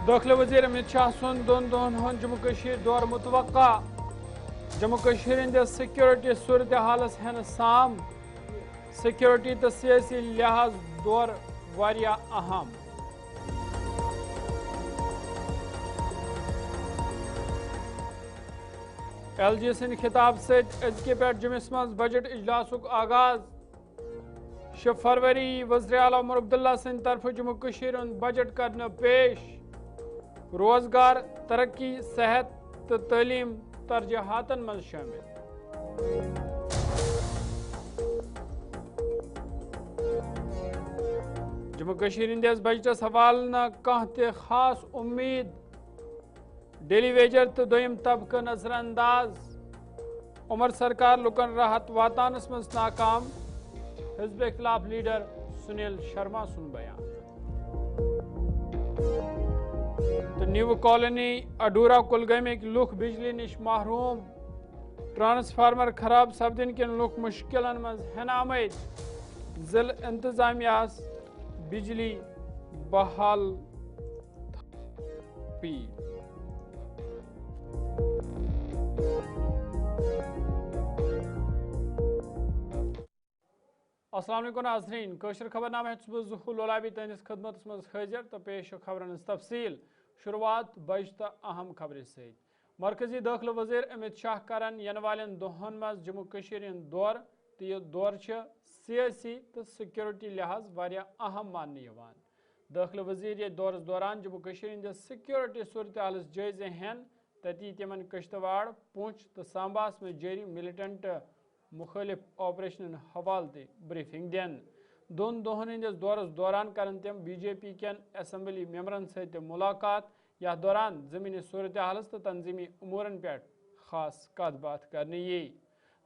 داخلہ وزیر امت شاہ سن دون دہن ہند جموں کشیر دور متوقع جموں کشیر ہندس سیکورٹی صورتحالس ہن سام سیکورٹی تو سیاسی لحاظ دور واریاہ اہم ایل جی سند خطاب ست ازکہ پہ جمس مز بجٹ اجلاسک آغاز 6 فروری وزیر اعلیٰ عمر عبداللہ سند طرف جموں کشیر ہند بجٹ کرنے پیش روزگار ترقی صحت تو تعلیم ترجیحاتن من شامل جموں کشیر ہندس بجٹس حوالہ نہ کھانا تہ خاص امید ڈیلی ویجر تو دویم طبقہ نظر انداز عمر سرکار لکن راحت واتانس مز ناکام حزب اختلاف لیڈر سنیل شرما سن بیان تو نیو کالونی اڈورا کلگامک لوک بجلی نش محروم ٹرانسفارمر خراب سپدن کن لوک مشکلن مز ہن آمد ضلع انتظامیہ بجلی بحال اپیل السلام علیکم ناظرین کوشر خبر نامہ ظہور لولابی تہندس خدمت مز حاضر تو پیش خبرن تفصیل شروعات بج تو اہم خبر ست مرکزی داخلہ وزیر امت شاہ کرن ین والن دہن مز جموں کشیر ہند دور تو یہ دور سیاسی تو سیکورٹی لحاظ واریاہ اہم ماننے یوان داخلہ وزیر یہ دورس دوران جموں کشیر ہندس سیکورٹی صورتحالس جائزہ ہین تتی تمن کشتواڑ پونچھ تو سامباس میں جاری ملٹنٹ مخالف آپریشن حوالہ تہ بریفنگ دین دون دہن ہندس دورس دوران کرن تم بی جے پی کین اسمبلی ممبرن ست ملاقات یا دوران زمینی صورتحالس تو تنظیمی امورن پہ خاص کت بات کرنے یہ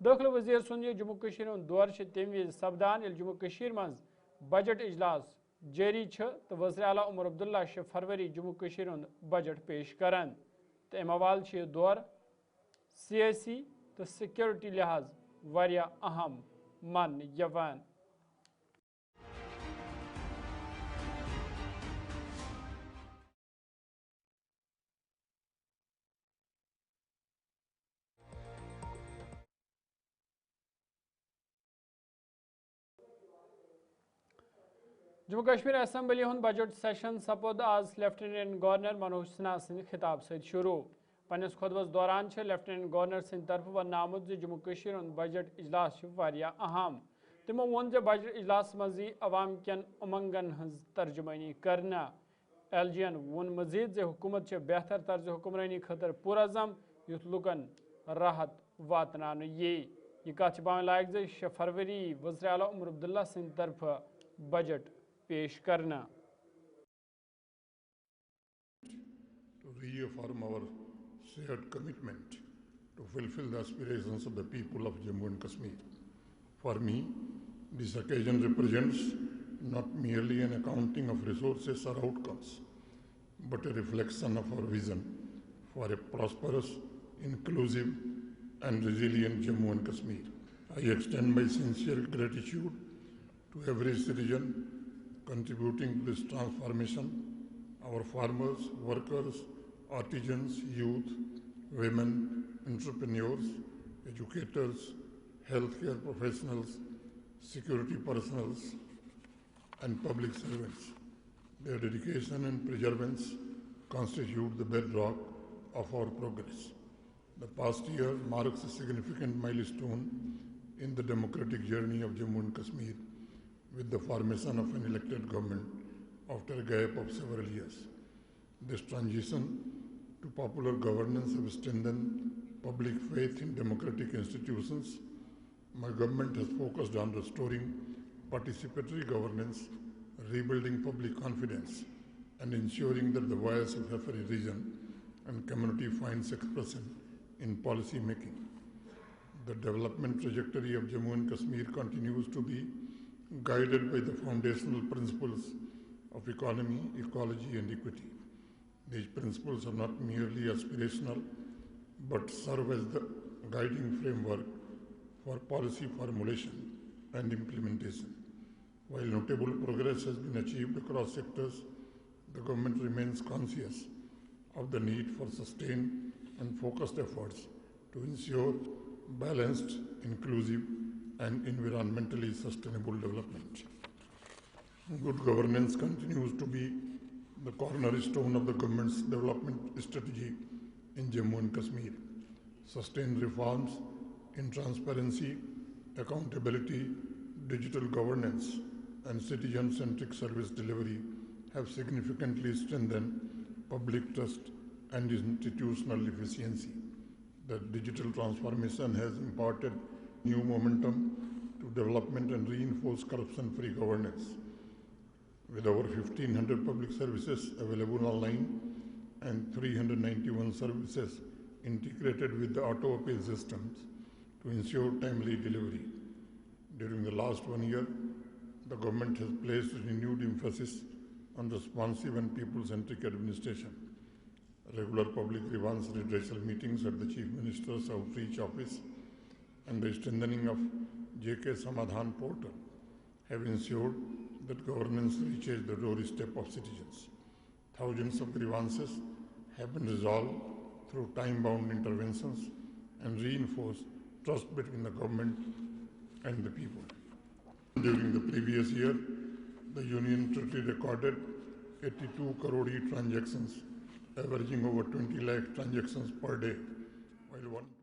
داخلہ وزیر سن یہ جموں کشیر ہند دور تمہ وز سپدان یل جموں کشیر مز بجٹ اجلاس جاری تو وزیر اعلیٰ عمر عبداللہ 6 فروری جموں کشیر ہند بجٹ پیش کران تو ام حوالہ یہ دور سیاسی تو سیکورٹی لحاظ واریاہ اہم ماننے یوان جموں کشمیر اسمبلی ہند بجٹ سیشن سپود آز لیفٹیننٹ گورنر منوج سنہا سند خطاب ست شروع پنس خطبس دوران لیفٹیننٹ گورنر سند طرف ون آمت جموں کشیر ہند بجٹ اجلاس واریاہ اہم تمو وون بجٹ اجلاس مز عوام کین امنگن ہز ترجمانی کرنا ایل جی وون مزید حکومت بہتر طرز حکمرانی خاطر پرعزم یت لکن راحت واتنان یہ کت پاؤں لائق 6 فروری وزیر اعلیٰ عمر عبداللہ سند طرف بجٹ پیش کرنا to reaffirm our shared commitment to fulfill the aspirations of the people of Jammu and Kashmir. For me, this occasion represents not merely an accounting of resources or outcomes, but a reflection of our vision for a prosperous, inclusive, and resilient Jammu and Kashmir. I extend my sincere gratitude to every citizen contributing to this transformation, our farmers, workers, artisans, youth, women, entrepreneurs, educators, healthcare professionals, security personnel, and public servants. Their dedication and perseverance constitute the bedrock of our progress. The past year marks a significant milestone in the democratic journey of Jammu and Kashmir, with the formation of an elected government after a gap of several years. This transition to popular governance has strengthened public faith in democratic institutions. My government has focused on restoring participatory governance, rebuilding public confidence, and ensuring that the voice of every region and community finds expression in policy making. The development trajectory of Jammu and Kashmir continues to be guided by the foundational principles of economy, ecology, and equity. These principles are not merely aspirational, but serve as the guiding framework for policy formulation and implementation. While notable progress has been achieved across sectors, the government remains conscious of the need for sustained and focused efforts to ensure balanced, inclusive, and environmentally sustainable development. Good governance continues to be the cornerstone of the government's development strategy in Jammu and Kashmir. Sustained reforms in transparency, accountability, digital governance, and citizen-centric service delivery have significantly strengthened public trust and institutional efficiency. The digital transformation has imparted new momentum to development and reinforced corruption-free governance. With over 1,500 public services available online and 391 services integrated with the auto appeal systems to ensure timely delivery. During the last 1 year, the government has placed renewed emphasis on responsive and people-centric administration. Regular public grievance redressal meetings at the Chief Minister's Outreach Office and the strengthening of JK Samadhan portal have ensured that governance reaches the doorstep of citizens. Thousands of grievances have been resolved through time-bound interventions and reinforce trust between the government and the people. During the previous year, the Union Territory recorded 82 crore e-transactions, averaging over 20 lakh transactions per day, while 1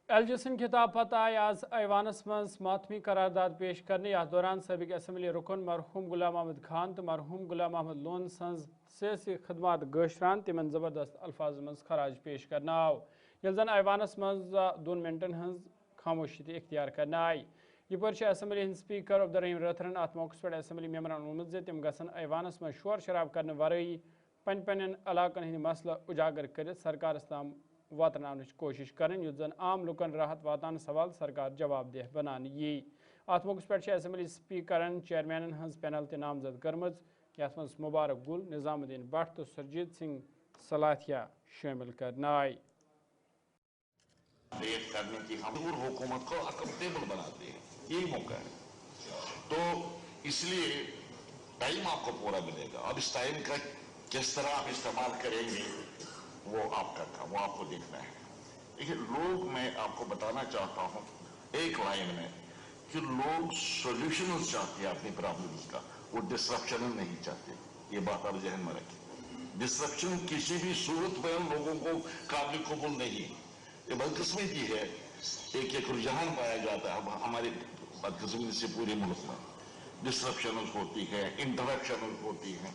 एलजिसन खिताब पता आय आज ऐवानस मज मातमी करारदाद पेश करने याथ दौरान सबक assembly रुकन मरहूम गुलाम अहमद खान तो मरहूम गुलाम अहमद लोन सज सियासी खदमात गशरान तिमन जबरदस्त अल्फाज मज खराज पेश करना आव यल जन ऐवानस मज 2 मिनटन हज खामोशी इख्तियार करना आय यह असम्बली हिंद स्पीकर अब्दुर्रहीम रथरन अत मौके पे असम्बली मेंबरन वोनमुत जे तिम गसन ऐवानस मज शोर शराब करने वरई पन इलाकन हंद मसला उजागर कर सरकार ताम वातन कोशिश करें युत जन आम लुकन राहत वातान सवाल सरकार जवाब देह बनाने यी अत मौके पे असम्बली स्पीकरन चेयरमैन हज पैनल ते नामजद करमज यथ मज मुबारक गुल निजामुद्दीन भट्ट तो सरजीत सिंह सलाथिया शामिल करना आए करने की हम हुकूमत को अकाउंटेबल बनाते हैं, यही मौका है। तो इसलिए टाइम आपको पूरा मिलेगा। अब इस टाइम का किस तरह आप इस्तेमाल करेंगे वो आपका काम, वो आपको देखना है। देखिए लोग, मैं आपको बताना चाहता हूँ एक लाइन में कि लोग सॉल्यूशन चाहते हैं अपनी प्रॉब्लम्स का, वो डिस्ट्रप्शन नहीं चाहते। ये बात आप जहन में रखें। डिस्ट्रप्शन किसी भी सूरत में लोगों को काबिल कबूल नहीं। ये बदकिस्मती है, एक रुझान पाया जाता है हमारे बदकिस्मती से पूरे मुल्क में। डिस्ट्रप्शन होती है, इंटरप्शन होती है,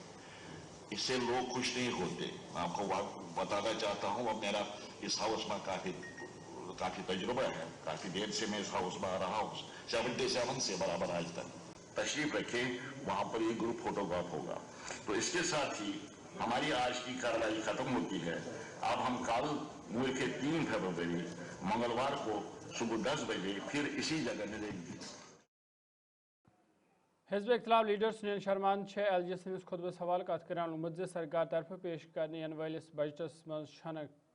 इससे लोग खुश नहीं होते। मैं आपको बताना चाहता हूँ, अब मेरा इस हाउस में काफी तजुर्बा है, काफी देर से मैं इस हाउस में आ रहा हूँ, 77 से बराबर आज तक। तशरीफ रखें, वहां पर ये ग्रुप फोटोग्राफ होगा। तो इसके साथ ही हमारी आज की कार्रवाई खत्म होती है। अब हम कल मुल्क के 3 फरवरी मंगलवार को सुबह 10 बजे फिर इसी जगह मिलेंगे। हिज़्ब इख्तिलाफ लीडर सुनील शर्मान एलजी सनिस खुतबस हवाल कत करान उम्मीद सरकार तरफ पेश करने वलिस बजटस मज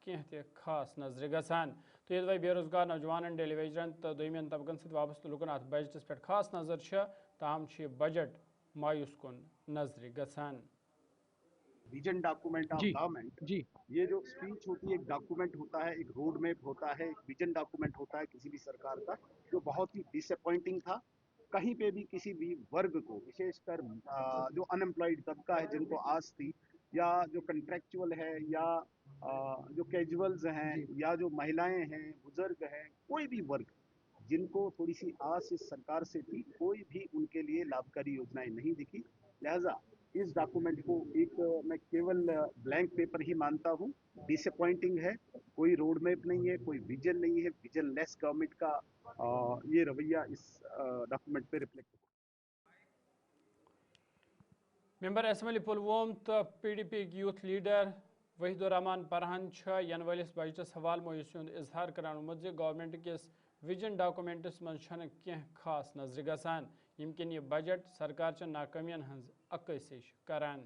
कह खास नजर गसान तो ये बेरोजगार नौजवान डेली वेजरन तो दोमियन तबकन सत वाबस्त लुकन अत बजटस पे खास नजर ताहम बजट मायूस कुन नजर गसान। विजन डॉक्यूमेंट ऑफ गवर्नमेंट जी, ये जो स्पीच होती है एक डॉक्यूमेंट होता है, एक रोड मैप होता है, एक विजन डॉक्यूमेंट होता है किसी भी सरकार का, जो बहुत ही डिसअपॉइंटिंग था। कहीं पे भी किसी भी वर्ग को, विशेषकर जो अनएम्प्लॉयड तबका है जिनको आस थी, या जो कंट्रेक्चुअल है, या जो कैजुअल्स हैं, या जो महिलाएं हैं, बुजुर्ग हैं, कोई भी वर्ग जिनको थोड़ी सी आस इस सरकार से थी, कोई भी उनके लिए लाभकारी योजनाएं नहीं दिखी। लिहाजा इस डॉक्यूमेंट को एक मैं केवल ब्लैंक पेपर ही मानता हूँ। डिसअपॉइंटिंग है, कोई रोड मैप नहीं है, कोई विजन नहीं है। विजन लेस गवर्नमेंट का ये रवैया इस डॉक्यूमेंट पे रिफ्लेक्ट हो। मेंबर असम्बली पुलवोम तो PDP youth leader Wahidur Rahman परहन यन वलिस बजटस हवाल मोयूसी इजहार करान उम्मीद गवर्नमेंट किस विजन डॉक्यूमेंटस मज कह खास नजर गसान यमकिन यह बजट सरकार चन नाकामियन हंज अक्सिश करान।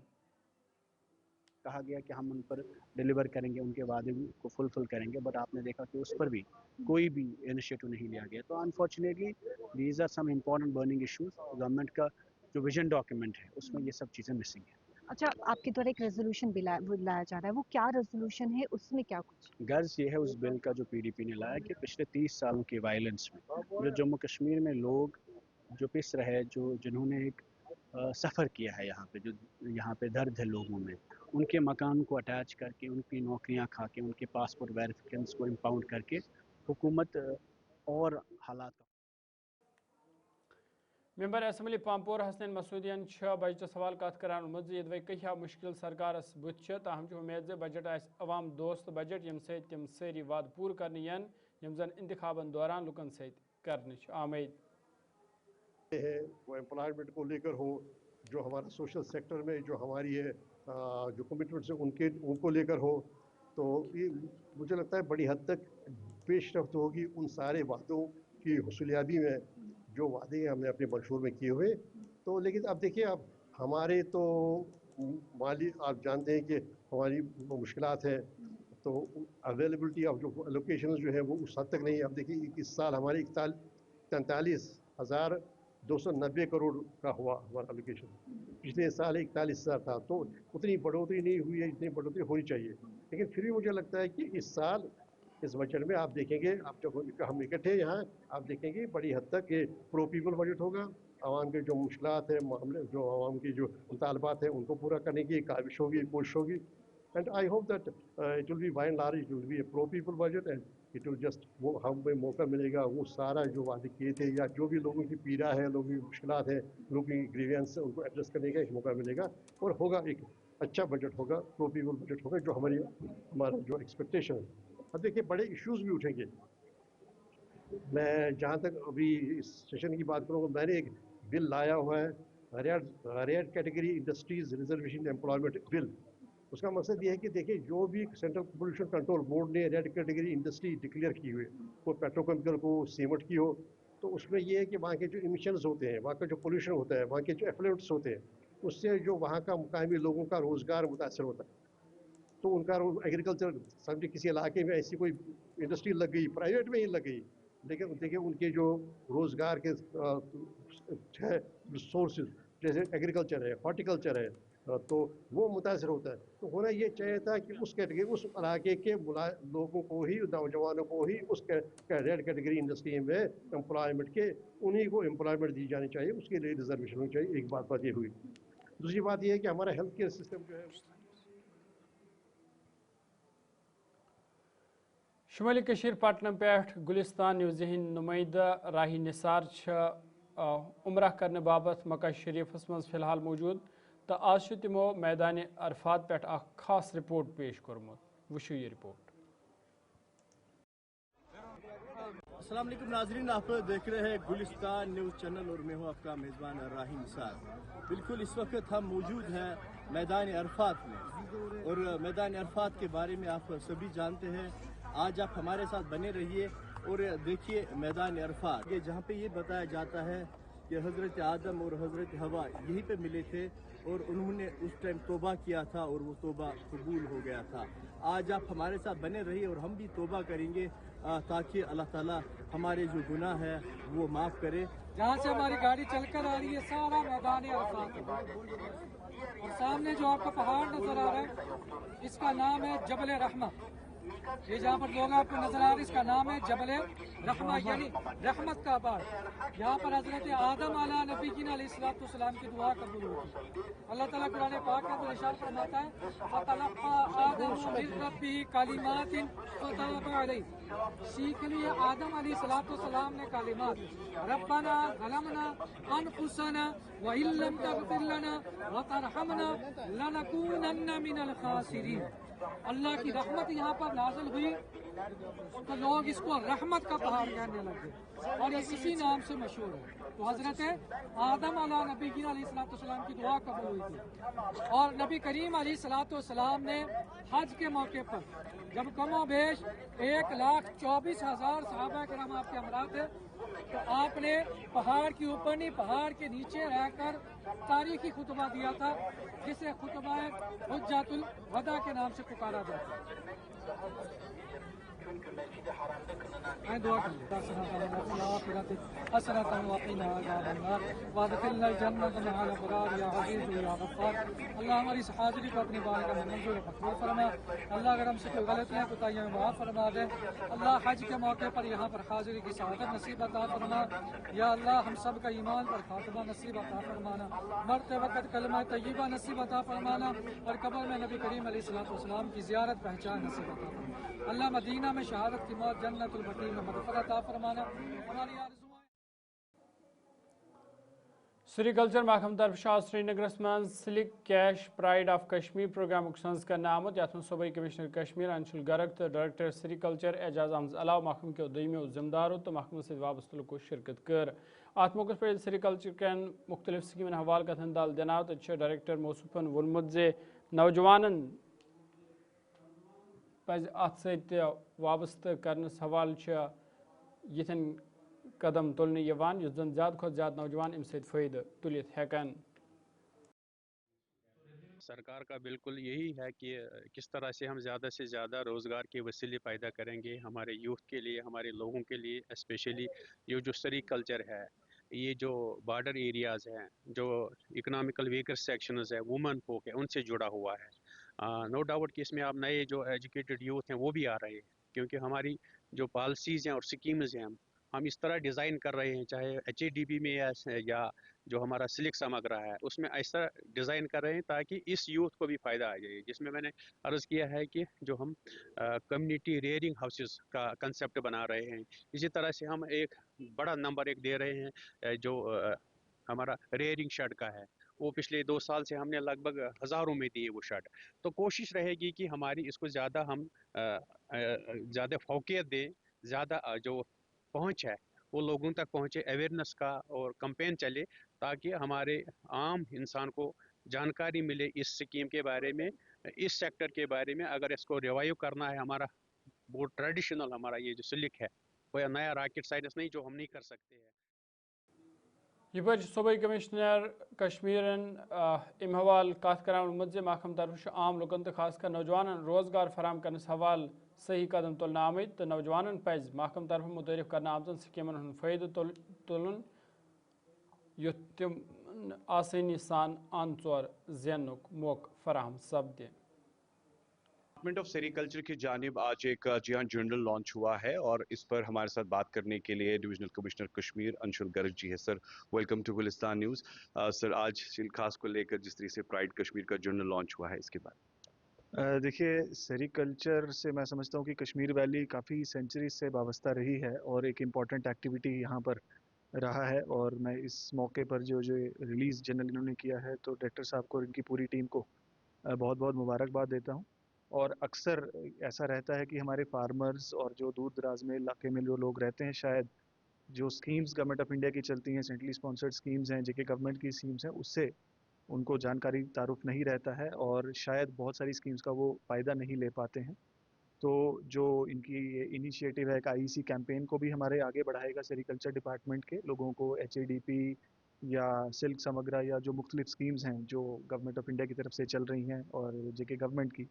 कहा गया कि हम उन पर डिलीवर करेंगे, उनके वादे को फुलफिल करेंगे, बट आपने देखा कि उस पर भी कोई भी इनिशिएटिव नहीं लिया गया। तो unfortunately these are some important burning issues. Government का जो विजन डॉक्यूमेंट है उसमें ये सब चीज़ें मिसिंग है। अच्छा, आपके द्वारा एक रेजोल्यूशन भी लाया जा रहा है, वो क्या रेजोल्यूशन है, उसमें क्या कुछ? गर्ज ये है उस बिल का जो पीडीपी ने लाया कि पिछले 30 सालों की वायलेंस में जो जम्मू कश्मीर में लोग जो पिस रहे, जिन्होंने एक सफ़र किया है यहाँ पे, जो यहाँ पे दर्द है लोगों में, उनके मकान को अटैच करके, उनकी नौकरियाँ खा के, उनके पासपोर्ट वेरिफिकेशंस को इम्पाउंड करके हुकूमत और हालात member assembly Pampore Hasnain मसूदियन budget सवाल कत करान मजीद वै कह मुश्किल सरकारस बुत ताहम उम्मीद बजट आवाम दोस्त बजट यम तम सारी वाद पूर करने यम जन इंतखाबन दौरान लुकन सत आमेद है वो एम्प्लॉयमेंट को लेकर हो, जो हमारा सोशल सेक्टर में जो हमारी है जो कमिटमेंट्स है उनको लेकर हो, तो ये मुझे लगता है बड़ी हद तक पेशरफ्त होगी उन सारे वादों की हुसूलियाबी में जो वादे हमने अपने मंशूर में किए हुए। तो लेकिन अब देखिए, अब हमारे तो माली आप जानते हैं कि हमारी मुश्किलात है, तो अवेलेबिलिटी ऑफ जो एलोकेशन जो है वो उस हद तक नहीं है। अब देखिए इस साल हमारे 43,290 करोड़ का हुआ हमारा एलोकेशन, पिछले साल 41,000 था, तो उतनी बढ़ोतरी नहीं हुई है जितनी बढ़ोतरी होनी चाहिए। लेकिन फिर भी मुझे लगता है कि इस साल इस बजट में आप देखेंगे, आप जब हम इकट्ठे यहाँ आप देखेंगे बड़ी हद तक ये प्रो पीपल बजट होगा। आवाम के जो मुश्किलात है, मामले जो आवाम की जो मुतालबात है उनको पूरा करने की काविश होगी, कोशिश होगी। And I hope that it will be by and large, it will be a pro people budget and it will just वो हमें मौका मिलेगा वो सारा जो वादे किए थे या जो भी लोगों की पीड़ा है, लोगों की मुश्किलात है, लोगों की ग्रीवेंस है, उनको एड्रेस करने का एक मौका मिलेगा और होगा एक अच्छा बजट होगा, प्रो पीपल बजट होगा, जो हमारा जो एक्सपेक्टेशन है। अब देखिए बड़े इश्यूज भी उठेंगे। मैं जहाँ तक अभी इस सेशन की बात करूँगा, मैंने एक बिल लाया हुआ है, rare category industries reservation employment bill. उसका मकसद ये है कि देखिए जो भी सेंट्रल पोल्यूशन कंट्रोल बोर्ड ने रेड कैटेगरी इंडस्ट्री डिक्लेयर की हुई, वो पेट्रोकेमिकल को, सीमेंट की हो, तो उसमें ये है कि वहाँ के जो इमिशंस होते हैं, वहाँ का जो पोल्यूशन होता है, वहाँ के जो एफ्लुएंट्स होते हैं, उससे जो वहाँ का मुकामी लोगों का रोज़गार मुतासर होता है। तो उनका एग्रीकल्चर, समझे किसी इलाके में ऐसी कोई इंडस्ट्री लग गई, प्राइवेट में ही लग गई, लेकिन देखिए उनके जो रोज़गार के सोर्सेज जैसे एग्रीकल्चर है, हॉर्टिकल्चर है, तो वो मुतासर होता है। तो होना ये चाहिए था कि उस कैटेगरी, उस इलाके के लोगों को ही, नौजवानों को ही उस रेड कैटेगरी इंडस्ट्री में एम्प्लॉयमेंट के, उन्हीं को एम्प्लॉयमेंट दी जानी चाहिए, उसके लिए रिजर्वेशन होनी चाहिए। एक बात ये हुई। दूसरी बात ये है कि हमारा हेल्थ केयर सिस्टम जो है शुमाली कशीर पटनम पे गुलिस्तान न्यूज़ हिंद नुमाइंदा राही निसार उमरा करने बाबत मक्का शरीफस मज फिलहाल मौजूद, तो आज तमो मैदान अरफात पे खास रिपोर्ट पेश कर्मुत। वुशु ये रिपोर्ट। अस्सलाम वालेकुम नाजरीन, आप देख रहे हैं गुलिस्तान न्यूज़ चैनल और मैं हूँ आपका मेज़बान राही निसार। बिल्कुल इस वक्त हम मौजूद हैं मैदान अरफात में, और मैदान अरफात के बारे में आप सभी जानते हैं। आज आप हमारे साथ बने रहिए और देखिए मैदान अरफात, जहाँ पे ये बताया जाता है कि हज़रत आदम और हज़रत हवा यहीं पे मिले थे और उन्होंने उस टाइम तौबा किया था और वो तौबा कबूल हो गया था। आज आप हमारे साथ बने रहिए और हम भी तौबा करेंगे ताकि अल्लाह ताला हमारे जो गुनाह है वो माफ़ करे। जहाँ से हमारी गाड़ी चलकर आ रही है सारा मैदान अरफात, और सामने जो आपको पहाड़ नजर आ रहा है इसका नाम है जबल रहमत। ये जहाँ पर लोग आपको नजर आ रहे हैं इसका नाम है जबल रहमत, यानी रहमत का पहाड़। यहाँ पर हजरत आदम अला नबी की अलैहिस्सलाम की दुआ कबूल होती। अल्लाह ताला कुरान पाक में इरशाद फरमाता है, फतलक़्क़ा आदम मिन रब्बिही कलिमातिन फतaba अलैहि, सीख लिए आदम अलैहिस्सलाम ने कलिमात, रब्बना ज़लमना अनफुसना व इल्लम तग़फिर लना व तरहमना लनकूनन्ना मिनल खासिरीन। अल्लाह की रहमत यहाँ पर नाज़िल हुई तो लोग इसको रहमत का पहाड़ कहने लगे और ये इसी नाम से मशहूर है। तो हजरत आदम अला नबी अलैहिस्सलाम की दुआ कबूल हुई थी, और नबी करीम अलैहिस्सलाम ने हज के मौके पर जब कमो बेश 1,24,000 सहाबा किराम आपके हमरा थे, तो आपने पहाड़ के ऊपर नहीं पहाड़ के नीचे रहकर तारीखी खुतबा दिया था, जिसे खुतबा हुज्जतुल वदा के नाम से पुकारा जाता है। मैं दुआ कर लेता हसरतन वक़ीना अज़ाबन्नार वअदखिलना जन्नत मअल अबरार या अज़ीज़ या गफ़्फ़ार। अल्लाह हमारी इस हाज़िरी को अपनी बारगाह में मंजूर मक़बूल फरमा। अल्लाह अगर हमसे कोई गलतियाँ कोताहियाँ माफ़ फरमा दे। अल्लाह हज के मौके पर यहाँ पर हाज़िरी की सआदत नसीब अता फरमा। या अल्लाह हम सब का ईमान पर खात्मा नसीब अता फरमाना, मरते वक़्त कलमा तय्यबा नसीब अता फरमाना और कब्र में नबी करीम अलैहिस्सलाम की ज़ियारत पहचान नसीब अता फरमाना। अल्लाह मदीना में शहादत की मौत जन्नतुल बक़ी में मग़फ़रत अता फरमाना। हमारी आरज़ुएं सेरिकल्चर महकम तरफ श्रीनगर मं सिलिक कैश प्राइड ऑफ कश्मीर प्रोग्राम संज कर आमुत यथ सूबाई कमिश्नर कश्मीर अंशुल गर्ग तो डायरेक्टर सेरिकल्चर एजाज अहमद अलाव महकम के दोमो जिम्मेदारों तो महकम से वाबस्त लुको शिरकत कर। अत मौके पर सेरिकल्चर कन मुख्तलिफ स्कीमन हवाल कथन दाल दिनाव तो डायरेक्टर मौसूफन वोनमुत जे नौजवान पज अत सत वाबस्त करनस हवाल यथन कदम तुलने यवान युस जन ज़्यादा खुद ज़्यादा नौजवान अम सत फ़ायदे तुलित हेकन। सरकार का बिल्कुल यही है कि किस तरह से हम ज़्यादा से ज़्यादा रोज़गार के वसीले पैदा करेंगे हमारे यूथ के लिए, हमारे लोगों के लिए। स्पेशली ये जो सेरिकल्चर है, ये जो बॉर्डर एरियाज़ हैं, जो इकोनॉमिकल वीकर सेक्शंस है, वुमेन folk है, उनसे जुड़ा हुआ है। नो डाउट कि इसमें आप नए जो एजुकेटेड यूथ हैं वो भी आ रहे हैं, क्योंकि हमारी जो पॉलिसीज़ हैं और स्कीम्स हैं हम इस तरह डिज़ाइन कर रहे हैं, चाहे HADB में या जो हमारा सिलिक समग्र है उसमें ऐसा डिज़ाइन कर रहे हैं ताकि इस यूथ को भी फ़ायदा आ जाए। जिसमें मैंने अर्ज़ किया है कि जो हम कम्युनिटी रेयरिंग हाउसेस का कंसेप्ट बना रहे हैं, इसी तरह से हम एक बड़ा नंबर दे रहे हैं जो हमारा रेयरिंग शेड का है, वो पिछले 2 साल से हमने लगभग हज़ारों में दिए वो शेड। तो कोशिश रहेगी कि हमारी इसको ज़्यादा हम ज़्यादा फोकियत दें, ज़्यादा जो पहुँच है वो लोगों तक पहुँचे, अवेयरनेस का और कैंपेन चले ताकि हमारे आम इंसान को जानकारी मिले इस स्कीम के बारे में, इस सेक्टर के बारे में। अगर इसको रिवाइव करना है, हमारा वो ट्रेडिशनल हमारा ये जो सिलिक है, कोई नया रॉकेट साइंस नहीं जो हम नहीं कर सकते हैं। यह सूबाई कमिश्नर कश्मीरन अम हवाल कत कर महकम तरफ आम लुकन तो खासकर नौजवान रोजगार फराम करने हवाल सही कदम तुलना आमद तो नौजवान पज महकम तरफ मुतरफ करना आमदन स्कीमन हूँ फ़ायदे तुलन युथ तम आसानी सान अन चोर ज़ेनुक मौक़ फराहम सपदे। डिपार्टमेंट ऑफ सेरिकल्चर की जानिब आज एक जियान जर्नल लॉन्च हुआ है और इस पर हमारे साथ बात करने के लिए डिविजनल कमिश्नर कश्मीर अंशुल गर्ग जी है। Sir welcome to Gulistan news. Sir आज खास को लेकर जिस तरीके से प्राइड कश्मीर का जर्नल लॉन्च हुआ है इसके बाद देखिए, सेरिकल्चर से मैं समझता हूँ कि कश्मीर वैली काफ़ी सेंचुरी से वाबस्ता रही है और एक इम्पॉर्टेंट एक्टिविटी यहाँ पर रहा है। और मैं इस मौके पर जो रिलीज़ जर्नल इन्होंने किया है तो डायरेक्टर साहब को और इनकी पूरी टीम को बहुत बहुत मुबारकबाद देता हूँ। और अक्सर ऐसा रहता है कि हमारे फार्मर्स और जो दूर दराज में इलाके में जो लोग रहते हैं, शायद जो स्कीम्स गवर्नमेंट ऑफ इंडिया की चलती हैं, सेंट्रली स्पॉन्सर्ड स्कीम्स हैं, जेके गवर्नमेंट की स्कीम्स हैं, उससे उनको जानकारी तारुफ नहीं रहता है और शायद बहुत सारी स्कीम्स का वो फ़ायदा नहीं ले पाते हैं। तो जो इनकी इनिशिएटिव है एक IEC कैंपेन को भी हमारे आगे बढ़ाएगा सेरिकल्चर डिपार्टमेंट के लोगों को HADP या सिल्क समग्रा या जो मुख्तलिफ स्कीम्स हैं जो गवर्नमेंट ऑफ इंडिया की तरफ से चल रही हैं और जेके गवर्नमेंट की,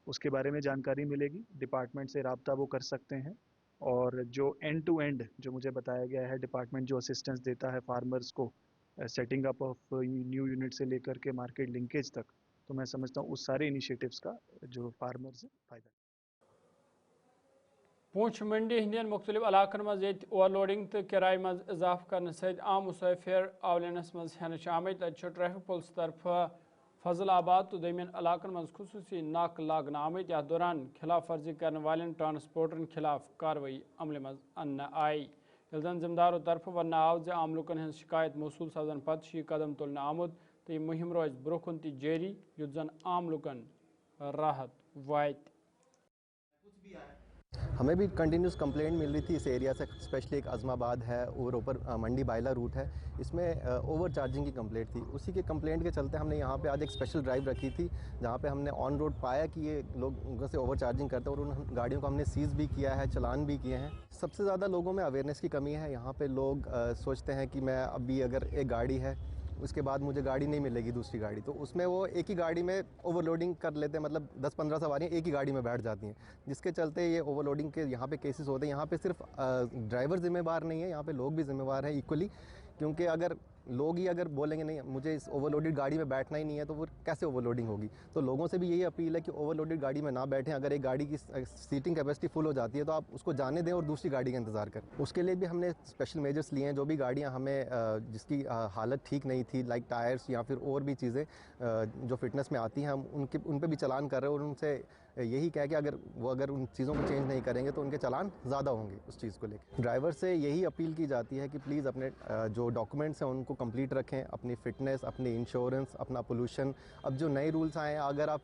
उसके बारे में जानकारी मिलेगी। डिपार्टमेंट से रब्ता वो कर सकते हैं और जो एंड टू एंड जो मुझे बताया गया है डिपार्टमेंट जो असिस्टेंस देता है फार्मर्स को setting up of new unit से लेकर के मार्केट लिंकेज तक, तो मैं समझता हूँ उस सारे इनिशिएटिव्स का जो फार्मर्स है फ़ायदा। पूंछ मंडी हंदन मुख्तलिफ इलाकन मज ओवरलोडिंग तो किराए मज इजाफ करने सहित आम मुसाफिर आवलनस मज हेन आमद। ट्रैफिक पुलिस तरफ फजलाबाद तो दरमियान इलाकन मज खुसूसी नाक लागना आमद। यथ दौरान खिलाफ वर्जी करने वाले ट्रांसपोर्टरन खिलाफ कार्रवाई अमल मज अन्न आई। जन जिम्मेदारों तरफ वन आव जे आम लुकन हज शिकायत मौसूल सपदन पत कदम तुलने आमुद तो यह मुहिम रोज ब्रोकुन ती जारी युथ जन आम लुकन राहत वात। हमें भी कंटिन्यूस कंप्लेंट मिल रही थी इस एरिया से, स्पेशली एक अज़माबाद है और ऊपर मंडी बायला रूट है, इसमें ओवर चार्जिंग की कंप्लेंट थी। उसी के कंप्लेंट के चलते हमने यहाँ पे आज एक स्पेशल ड्राइव रखी थी जहाँ पे हमने ऑन रोड पाया कि ये लोगों से ओवर चार्जिंग करते हैं और उन गाड़ियों को हमने सीज़ भी किया है, चलान भी किए हैं। सबसे ज़्यादा लोगों में अवेयरनेस की कमी है। यहाँ पर लोग सोचते हैं कि मैं अभी अगर एक गाड़ी है उसके बाद मुझे गाड़ी नहीं मिलेगी दूसरी गाड़ी, तो उसमें वो एक ही गाड़ी में ओवरलोडिंग कर लेते हैं, मतलब 10-15 सवारियाँ एक ही गाड़ी में बैठ जाती हैं, जिसके चलते ये ओवरलोडिंग के यहाँ पे केसेस होते हैं। यहाँ पे सिर्फ ड्राइवर जिम्मेवार नहीं है, यहाँ पे लोग भी जिम्मेवार हैं इक्वली, क्योंकि अगर लोग ही अगर बोलेंगे नहीं मुझे इस ओवरलोडेड गाड़ी में बैठना ही नहीं है, तो वो कैसे ओवरलोडिंग होगी। तो लोगों से भी यही अपील है कि ओवरलोडेड गाड़ी में ना बैठें। अगर एक गाड़ी की सीटिंग कैपेसिटी फुल हो जाती है तो आप उसको जाने दें और दूसरी गाड़ी का इंतज़ार करें। उसके लिए भी हमने स्पेशल मेजर्स लिए हैं। जो भी गाड़ियाँ हमें जिसकी हालत ठीक नहीं थी, लाइक टायर्स या फिर और भी चीज़ें जो फिटनेस में आती हैं, हम उन पर भी चालान कर रहे हैं और उनसे यही कह कि अगर उन चीज़ों को चेंज नहीं करेंगे तो उनके चालान ज़्यादा होंगे उस चीज़ को लेकर। ड्राइवर से यही अपील की जाती है कि प्लीज़ अपने जो डॉक्यूमेंट्स हैं उनको कंप्लीट रखें, अपनी फ़िटनेस, अपनी इंश्योरेंस, अपना पोल्यूशन। अब जो नए रूल्स आए हैं, अगर आप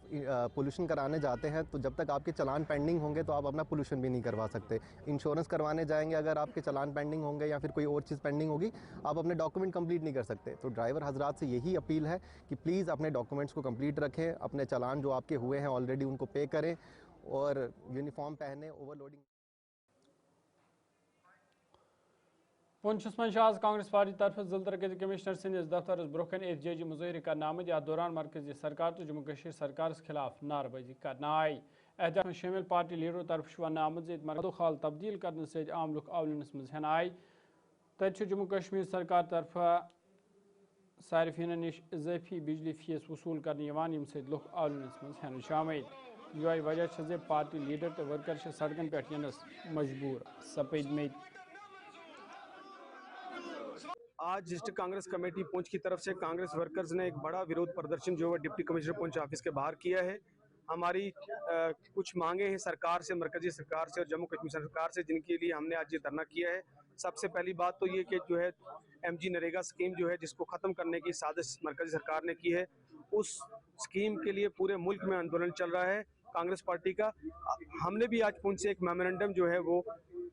पोल्यूशन कराने जाते हैं तो जब तक आपके चालान पेंडिंग होंगे तो आप अपना पोल्यूशन भी नहीं करवा सकते। इंश्योरेंस करवाने जाएंगे, अगर आपके चालान पेंडिंग होंगे या फिर कोई और चीज़ पेंडिंग होगी, आप अपने डॉक्यूमेंट कंप्लीट नहीं कर सकते। तो ड्राइवर हजरात से यही अपील है कि प्लीज़ अपने डॉक्यूमेंट्स को कंप्लीट रखें, अपने चालान जो आपके हुए हैं ऑलरेडी उनको पे करें और यूनिफॉर्म पहने। ओवरलोडिंग पुंछस मं आज कांग्रेस पार्टी तरफ जिला तरक्की कमिश्नर संदिस दफ्तर ब्रोह एहतजाजी मुजाहरे करने आमद। याथ दौरान मरकजी सरकार तो जम्मू कश्मीर सरकार खिलाफ नारबाजी करना आई। एहतजाज में शामिल पार्टी लीडरों तरफ वन आमद मरकज़ हाल तब्दील करने से आम लुक आवलनस मज हेन आई। तब जम्मू कश्मीर सरकार तरफ सारिफीन निश इजाफी बिजली फीस वसूल करने यम से लुक आवलनस मज हेन शामिल। ये वजह है पार्टी लीडर तो वर्कर सड़कन पे यनस मजबूर सपदमत। आज डिस्ट्रिक्ट कांग्रेस कमेटी पुंछ की तरफ से कांग्रेस वर्कर्स ने एक बड़ा विरोध प्रदर्शन जो है डिप्टी कमिश्नर पुंछ ऑफिस के बाहर किया है। हमारी कुछ मांगे हैं सरकार से, मरकजी सरकार से और जम्मू कश्मीर सरकार से, जिनके लिए हमने आज ये धरना किया है। सबसे पहली बात तो ये कि जो है MG नरेगा स्कीम जो है जिसको ख़त्म करने की साजिश मरकजी सरकार ने की है, उस स्कीम के लिए पूरे मुल्क में आंदोलन चल रहा है कांग्रेस पार्टी का। हमने भी आज पुंछ से एक मेमोरेंडम जो है वो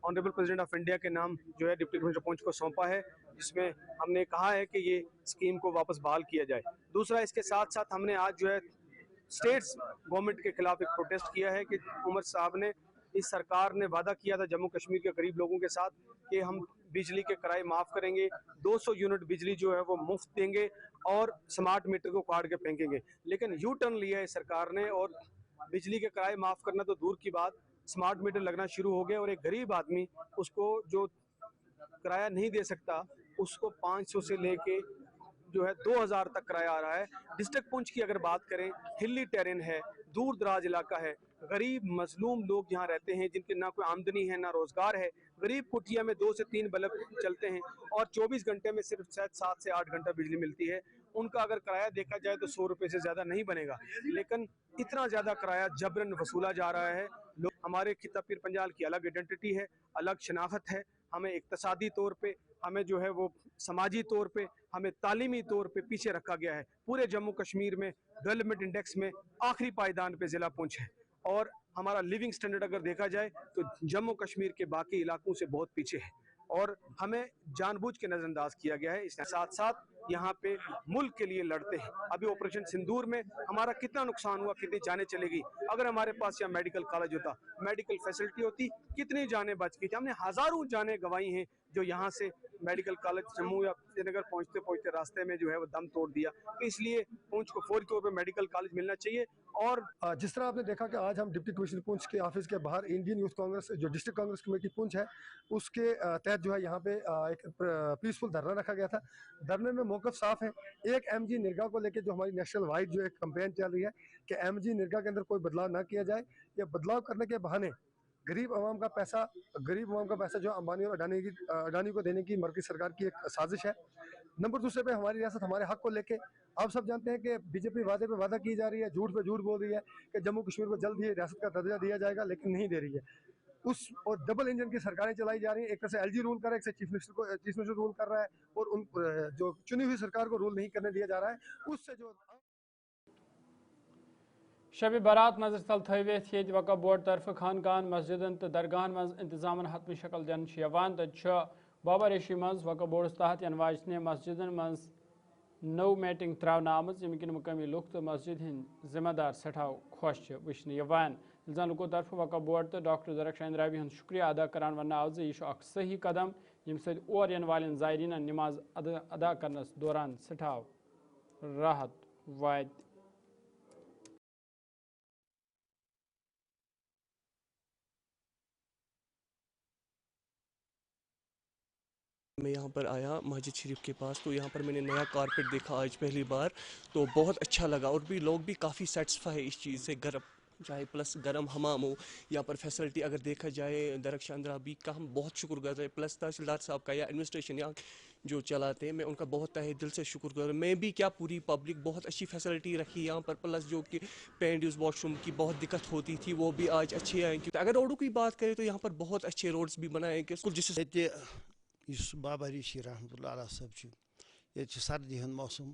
ऑनरेबल प्रेसिडेंट ऑफ इंडिया के नाम जो है डिप्टी कमिश्नर पुंछ को सौंपा है, जिसमें हमने कहा है कि ये स्कीम को वापस बहाल किया जाए। दूसरा, इसके साथ साथ हमने आज जो है स्टेट्स गवर्नमेंट के खिलाफ एक प्रोटेस्ट किया है कि उमर साहब ने, इस सरकार ने वादा किया था जम्मू कश्मीर के गरीब लोगों के साथ कि हम बिजली के किराए माफ़ करेंगे, 200 यूनिट बिजली जो है वो मुफ्त देंगे और स्मार्ट मीटर को काट के फेंकेंगे। लेकिन यू टर्न लिया है सरकार ने और बिजली के किराए माफ़ करना तो दूर की बात, स्मार्ट मीटर लगना शुरू हो गए और एक गरीब आदमी उसको जो किराया नहीं दे सकता उसको 500 से लेके जो है 2000 तक किराया आ रहा है। डिस्ट्रिक्ट पुंछ की अगर बात करें, हिली टेरेन है, दूर दराज इलाका है, गरीब मजलूम लोग यहाँ रहते हैं जिनकी ना कोई आमदनी है ना रोजगार है। गरीब कुटिया में 2 से 3 बल्ब चलते हैं और 24 घंटे में सिर्फ 7 से 8 घंटा बिजली मिलती है। उनका अगर किराया देखा जाए तो 100 रुपये से ज़्यादा नहीं बनेगा, लेकिन इतना ज़्यादा किराया जबरन वसूला जा रहा है। लोग, हमारे खिता पीर पंजाल की अलग आइडेंटिटी है, अलग शनाख्त है। हमें इक्तसादी तौर पे, हमें जो है वो समाजी तौर पे, हमें तालीमी तौर पे पीछे रखा गया है। पूरे जम्मू कश्मीर में डेवलपमेंट इंडेक्स में आखिरी पायदान पे ज़िला पुंछ है और हमारा लिविंग स्टैंडर्ड अगर देखा जाए तो जम्मू कश्मीर के बाकी इलाकों से बहुत पीछे है और हमें जानबूझ के नज़रअंदाज किया गया है। इसके साथ साथ यहाँ पे मुल्क के लिए लड़ते हैं। अभी ऑपरेशन सिंदूर में हमारा कितना नुकसान हुआ, कितनी जानें चलेगी। अगर हमारे पास यहाँ मेडिकल कॉलेज होता, मेडिकल फैसिलिटी होती, कितनी जानें बच गई थी। हमने हज़ारों जानें गंवाई हैं जो यहाँ से मेडिकल कॉलेज जम्मू या श्रीनगर पहुँचते पहुँचते रास्ते में जो है वो दम तोड़ दिया। तो इसलिए पुंछ को फौरी तौर पर मेडिकल कॉलेज मिलना चाहिए। और जिस तरह आपने देखा कि आज हम डिप्टी कमिश्नर पुंछ के ऑफिस के बाहर इंडियन यूथ कांग्रेस जो डिस्ट्रिक्ट कांग्रेस कमेटी पुंछ है उसके तहत जो है यहाँ पे एक पीसफुल धरना रखा गया था। धरने में मौक़िफ़ साफ है। एक MG निरगा को लेकर जो हमारी नेशनल वाइड जो एक कैंपेन चल रही है कि MG निरगा के अंदर कोई बदलाव ना किया जाए, या बदलाव करने के बहाने गरीब आवाम का पैसा जो अंबानी और अडानी को देने की मरकज़ी सरकार की एक साजिश है। नंबर दूसरे पे हमारी रियासत हमारे हक को लेके, आप सब जानते हैं कि बीजेपी वादे पे वादा की जा रही है, झूठ पे झूठ बोल रही है कि जम्मू कश्मीर को जल्द ही रियासत का दर्जा दिया जाएगा, लेकिन नहीं दे रही है। और डबल इंजन की सरकारें चलाई जा रही हैं। एक तरह से LG रूल कर रहा है, एक से चीफ मिनिस्टर रूल कर रहा है और उन जो चुनी हुई सरकार को रूल नहीं करने दिया जा रहा है। उससे जो शब बारात नजर तल थवित ये वक़्फ़ बोर्ड तरफ खानकान मस्जिदन तो दरगाहन मज इंतजामन हतमी शक्ल दिन तो बाबा रेशी मज वक़्फ़ बोर्डस तहत यन वाजन मस्जिदन मज नौ मैटिंग त्रावन आमज यम किन मुकामी लुक तो मस्जिद हिंद जिम्मेदार सठाव खुश वचन लुको तरफ वक़्फ़ बोर्ड तो डॉक्टर ज़रख्शान रावी शुक्रिया अदा करान वन आव यह सही कदम یم سۭتۍ اور ین والٮ۪ن زائرینن نماز ادا کرنس دوران سٹھاو راحت واتہِ. میں یہاں پر آیا مسجد شریف کے پاس تو یہاں پر میں نے نیا کارپیٹ دیکھا آج پہلی بار تو بہت اچھا لگا اور بھی لوگ بھی کافی سیٹسفائی ہے اس چیز سے. چاہے پلس گرم حمام ہو یہاں پر فیسلٹی اگر دیکھا جائے درخش اندرا بھی کا ہم بہت شکر گزار پلس تحصیلدار صاحب کا یا ایڈمنسٹریشن یہاں جو چلاتے ہیں میں ان کا بہت تہ دل سے شکر گزار. میں بھی کیا پوری پبلک بہت اچھی فیسلٹی رکھی یہاں پر پلس جو کہ پینٹ یوز واش روم کی بہت دقت ہوتی تھی وہ بھی آج اچھے آئیں. اگر روڈوں کی بات کریں تو یہاں پر بہت اچھے روڈز بھی بنائے گئے جس اس بابا ریشی رحمۃ اللہ علیہ صاحب یہ سردی ہند موسم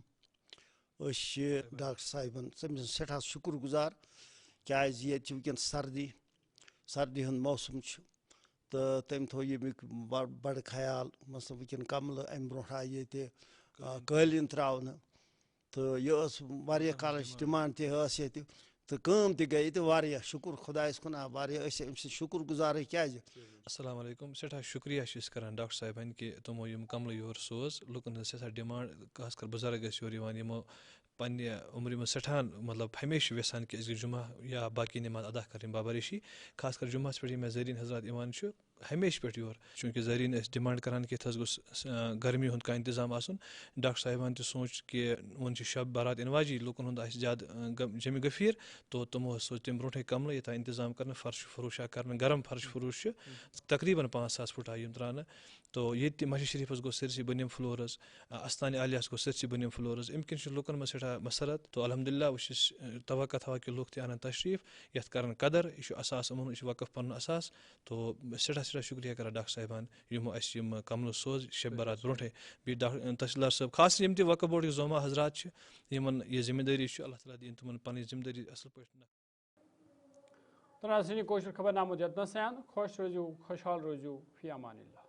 ڈاکٹر صاحبن تمس سٹھا شکر گزار کیاز یہ ونکن سردی ہند موسم تو تم تھو یمیک بڑ خیال مثلا ونکن کمل ام برو آئی یہ قالین تراؤن تو یہ واریاہ کالچ ڈمانڈ تہ تو کام تہ گئی تو واریاہ شکر خدایس کن واریاہ ام شکر گزار کیاز. السلام علیکم سٹھا شکریہ کران ڈاکٹر صاحبن کہ تمو یم کملہ یور سوز لکن سٹھا ڈمانڈ خاص کر بزرگ یور یمو پنہ عمر من سٹھان مطلب ہمیشہ یژھان کہ جمعہ یا باقی نماز ادا کریں بابا ریشی خاص کر جمعہ پہ میں زرین حضرات ایوان ہمیشہ پہ یور چونکہ زرین ڈمانڈ کران کہ گوس گرمی ہند کا انتظام آسن. ڈاکٹر صاحبان تہ سوچ کہ ون شب بارات ان واجی لوکن ہند زیادہ جمع گفیر تو تمو سوچ تم برونٹے کملہ یوتھا انتظام کرنا فرش فروشا کرنا گرم فرش فروش تقریباً 5,000 فٹ آئی ترانا تو یہ مسجد شریف گو سرسی بنم فلورز استان عالیہس گو سرسی بنم فلورز امکن لکن من سٹھا مسرت تو الحمدللہ بہت توقع تھا کہ لوگ تہ ان تشریف یت کرن قدر یہ اساس امن یہ وقف پن اساس تو سٹھا شکریہ کران ڈاکٹر صاحبان یمو اس کمل سوز شب برات برونٹے بیٚیہِ تحصیلدار صاحب خاص یم تہ وقف بورڈ زوما حضرات یمن یہ ذمہ داری اللہ تعالیٰ دین تمن پن ذمہ داری اصل پٲٹھۍ. تو ناظرین کوشر خبر نامہ یتنس خوش روزیو خوشحال روزیو فی امان اللہ.